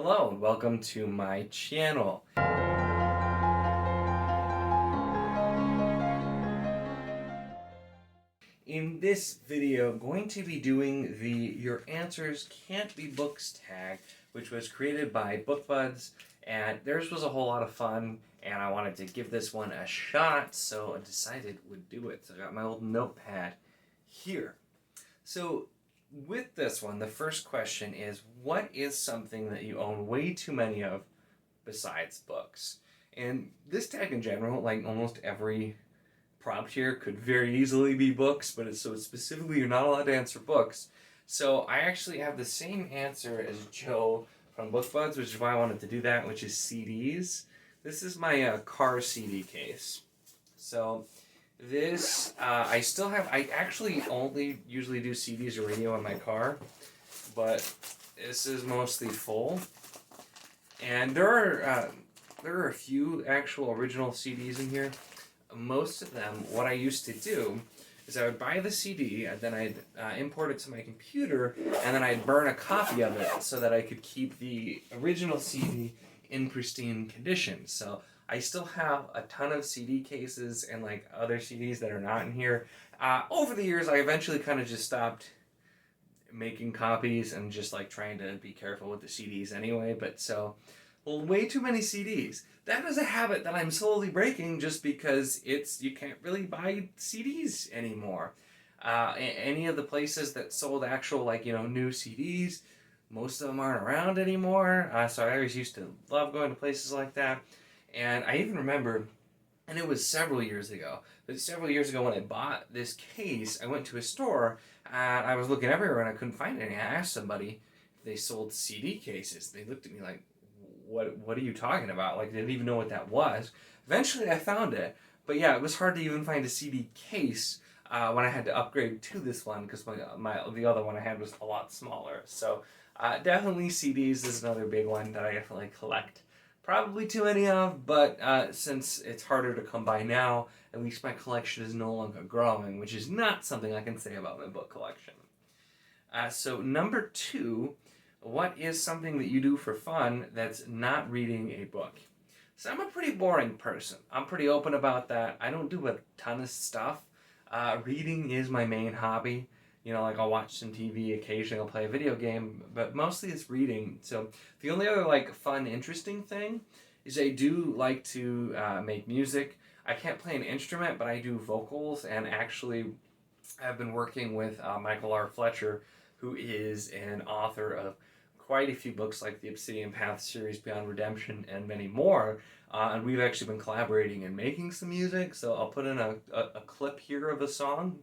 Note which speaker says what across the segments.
Speaker 1: Hello and welcome to my channel. In this video, I'm going to be doing the Your Answers Can't Be Books tag, which was created by BookBuds, and theirs was a whole lot of fun, and I wanted to give this one a shot, so I decided would do it. So I got my old notepad here. So with this one, the first question is, what is something that you own way too many of besides books? And this tag in general, like almost every prompt here, could very easily be books, but it's so specifically you're not allowed to answer books. So I actually have the same answer as Joe from BookBuds, which is why I wanted to do that, which is CDs. This is my car CD case. So this, I still have, I actually only usually do CDs or radio in my car, but this is mostly full. And there are a few actual original CDs in here. Most of them, what I used to do is I would buy the CD, and then I'd import it to my computer, and then I'd burn a copy of it so that I could keep the original CD in pristine condition. So I still have a ton of CD cases and like other CDs that are not in here. Over the years, I eventually kind of just stopped making copies and just like trying to be careful with the CDs anyway. But so, well, way too many CDs. That is a habit that I'm slowly breaking just because you can't really buy CDs anymore. Any of the places that sold actual new CDs, most of them aren't around anymore. So I always used to love going to places like that. And I even remember, and it was several years ago, but several years ago when I bought this case, I went to a store and I was looking everywhere and I couldn't find any. I asked somebody if they sold CD cases. They looked at me like, what are you talking about? Like, they didn't even know what that was. Eventually I found it, but yeah, it was hard to even find a CD case when I had to upgrade to this one because the other one I had was a lot smaller. So definitely CDs is another big one that I definitely collect. Probably too many of, but since it's harder to come by now, at least my collection is no longer growing, which is not something I can say about my book collection. So number 2, what is something that you do for fun that's not reading a book? So I'm a pretty boring person. I'm pretty open about that. I don't do a ton of stuff. Reading is my main hobby. You know, like I'll watch some TV, occasionally I'll play a video game, but mostly it's reading. So the only other fun, interesting thing is I do like to make music. I can't play an instrument, but I do vocals, and actually I've been working with Michael R. Fletcher, who is an author of quite a few books like the Obsidian Path series, Beyond Redemption, and many more. And we've actually been collaborating and making some music, so I'll put in a clip here of a song.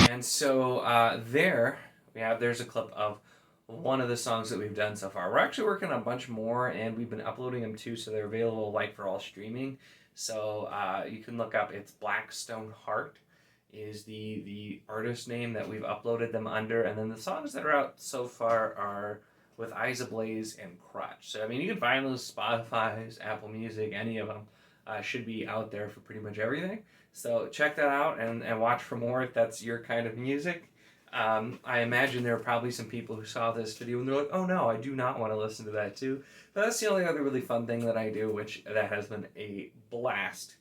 Speaker 1: And so there's a clip of one of the songs that we've done so far. We're actually working on a bunch more, and we've been uploading them too, so they're available for all streaming. So you can look up, it's Blackstone Heart is the artist name that we've uploaded them under, and then the songs that are out so far are with Eyes Ablaze and Crutch. So I mean, you can find those Spotify's, Apple Music, any of them should be out there for pretty much everything. So check that out and watch for more if that's your kind of music. I imagine there are probably some people who saw this video and they're like, oh no, I do not want to listen to that too. But that's the only other really fun thing that I do, which that has been a blast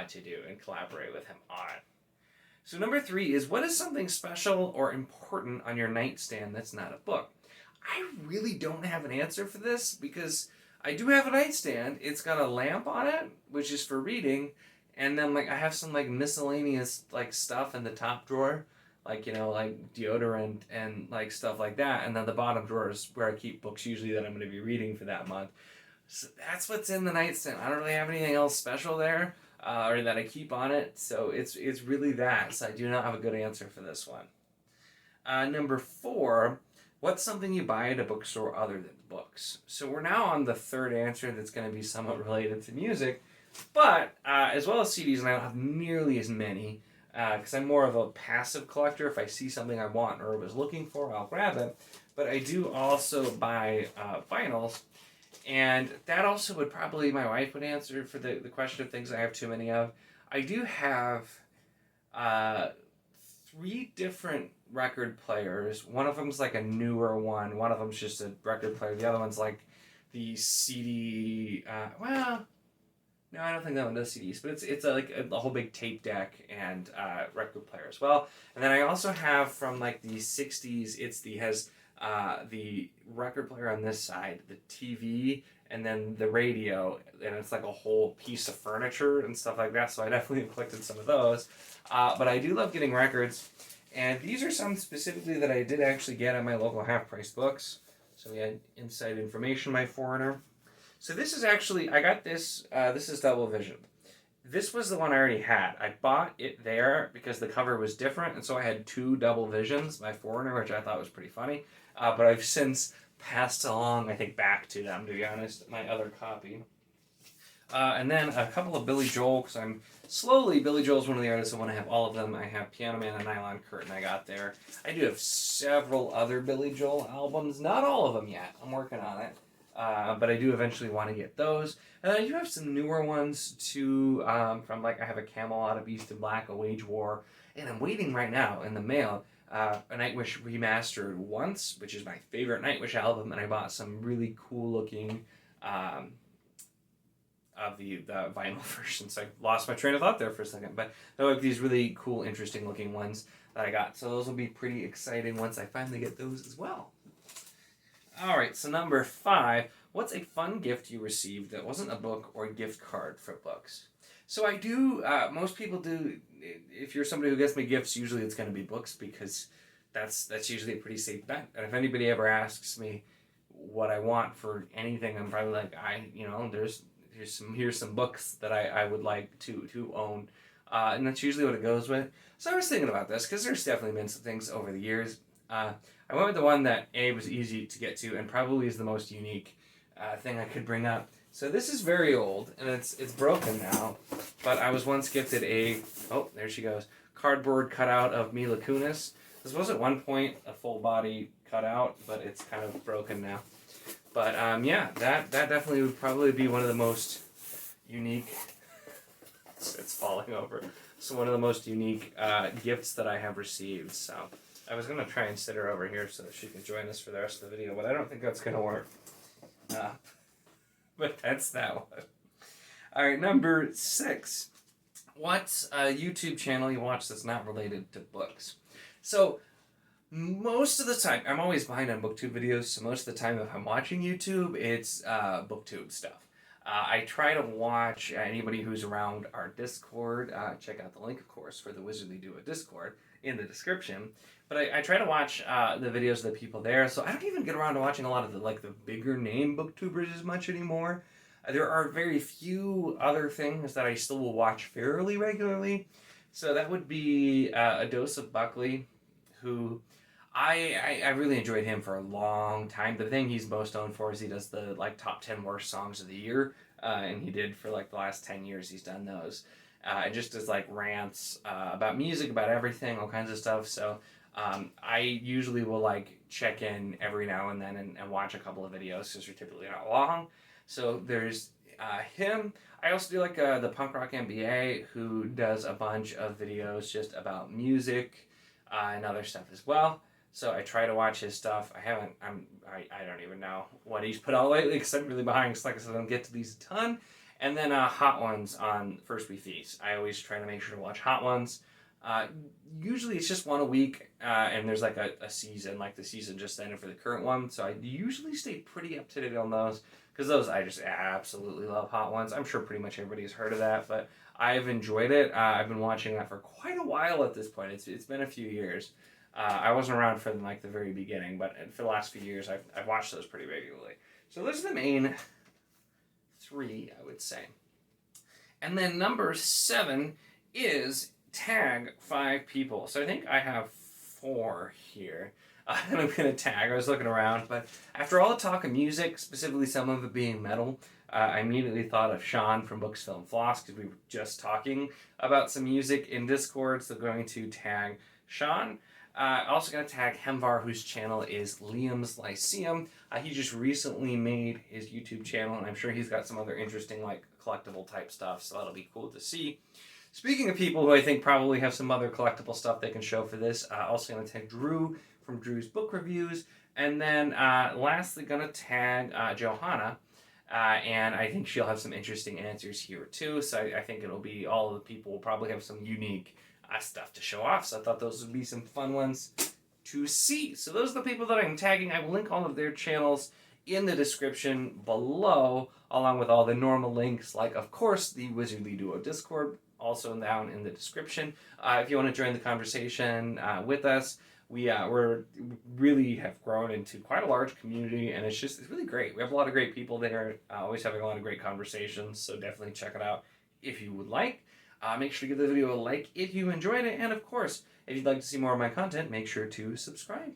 Speaker 1: to do and collaborate with him on. So number 3 is, what is something special or important on your nightstand that's not a book? I really don't have an answer for this because I do have a nightstand. It's got a lamp on it, which is for reading, and then I have some miscellaneous stuff in the top drawer. Like deodorant and stuff like that. And then the bottom drawer is where I keep books usually that I'm going to be reading for that month. So that's what's in the nightstand. I don't really have anything else special there or that I keep on it. So it's really that. So I do not have a good answer for this one. Number 4, what's something you buy at a bookstore other than books? So we're now on the 3rd answer that's going to be somewhat related to music. But as well as CDs, and I don't have nearly as many. because I'm more of a passive collector. If I see something I want or was looking for, I'll grab it. But I do also buy vinyls, and that also would probably, my wife would answer for the question of things I have too many of. I do have 3 different record players. One of them's like a newer one. One of them's just a record player. The other one's like the CD. Well, no, I don't think that one does CDs, but it's like a whole big tape deck and record player as well. And then I also have from like the 60s. Has the record player on this side, the TV, and then the radio, and it's like a whole piece of furniture and stuff like that. So I definitely have collected some of those. But I do love getting records, and these are some specifically that I did actually get at my local half-price books. So we had Inside Information by Foreigner. So this is actually, I got this, this is Double Vision. This was the one I already had. I bought it there because the cover was different, and so I had 2 Double Visions by Foreigner, which I thought was pretty funny. But I've since passed along, I think, back to them, to be honest, my other copy. And then a couple of Billy Joel, because Billy Joel's one of the artists I want to have all of them. I have Piano Man and Nylon Curtain I got there. I do have several other Billy Joel albums, not all of them yet. I'm working on it. But I do eventually want to get those. And I do have some newer ones too, from like I have a Camelot, a Beast in Black, a Wage War, and I'm waiting right now in the mail a Nightwish Remastered Once, which is my favorite Nightwish album, and I bought some really cool looking of the vinyl versions. I lost my train of thought there for a second, but there are like these really cool, interesting looking ones that I got. So those will be pretty exciting once I finally get those as well. Alright, so number 5, what's a fun gift you received that wasn't a book or a gift card for books? So I do, most people do, if you're somebody who gets me gifts, usually it's going to be books, because that's usually a pretty safe bet. And if anybody ever asks me what I want for anything, I'm probably like, here's some books that I would like to own. And that's usually what it goes with. So I was thinking about this, because there's definitely been some things over the years. I went with the one that was easy to get to and probably is the most unique thing I could bring up. So this is very old, and it's broken now, but I was once gifted there she goes, cardboard cutout of Mila Kunis. This was at one point a full body cutout, but it's kind of broken now. But yeah, that definitely would probably be one of the most unique, it's falling over, so one of the most unique gifts that I have received. So I was going to try and sit her over here so that she can join us for the rest of the video, but I don't think that's going to work. But that's that one. Alright, number 6. What's a YouTube channel you watch that's not related to books? So, most of the time, I'm always behind on BookTube videos, so most of the time if I'm watching YouTube, it's BookTube stuff. I try to watch anybody who's around our Discord. Check out the link, of course, for the Wizardly Duo Discord in the description. But I try to watch the videos of the people there, so I don't even get around to watching a lot of the bigger name BookTubers as much anymore. There are very few other things that I still will watch fairly regularly. So that would be A Dose of Buckley, who I really enjoyed him for a long time. The thing he's most known for is he does the top 10 worst songs of the year, and he did for the last 10 years. He's done those, and just does rants about music, about everything, all kinds of stuff. So I usually will check in every now and then and watch a couple of videos because they're typically not long. So there's him. I also do the Punk Rock MBA, who does a bunch of videos just about music and other stuff as well. So I try to watch his stuff. I don't even know what he's put out lately because I'm really behind. Because like I said, I don't get to these a ton. And then Hot Ones on First We Feast. I always try to make sure to watch Hot Ones. Usually it's just one a week, and there's a season, the season just ended for the current one. So I usually stay pretty up to date on those. Because those, I just absolutely love Hot Ones. I'm sure pretty much everybody's heard of that, but I've enjoyed it. I've been watching that for quite a while at this point. It's been a few years. I wasn't around for the very beginning, but for the last few years, I've watched those pretty regularly. So those are the main 3, I would say. And then number 7 is tag 5 people. So I think I have 4 here. And I'm going to tag. I was looking around, but after all the talk of music, specifically some of it being metal, I immediately thought of Sean from Books, Film, Floss, because we were just talking about some music in Discord, so I'm going to tag Sean. Also going to tag Hemvar, whose channel is Liam's Lyceum. He just recently made his YouTube channel, and I'm sure he's got some other interesting, like, collectible type stuff, so that'll be cool to see. Speaking of people who I think probably have some other collectible stuff they can show for this, also going to tag Drew from Drew's Book Reviews, and then lastly going to tag Johanna, and I think she'll have some interesting answers here too, so I think it'll be all of the people will probably have some unique stuff to show off, so I thought those would be some fun ones to see. So those are the people that I'm tagging. I will link all of their channels in the description below, along with all the normal links, like, of course, the Wizardly Duo Discord, also down in the description. If you want to join the conversation with us, we're really have grown into quite a large community, and it's really great. We have a lot of great people there, always having a lot of great conversations, so definitely check it out if you would like. Make sure to give the video a like if you enjoyed it, and of course, if you'd like to see more of my content, make sure to subscribe.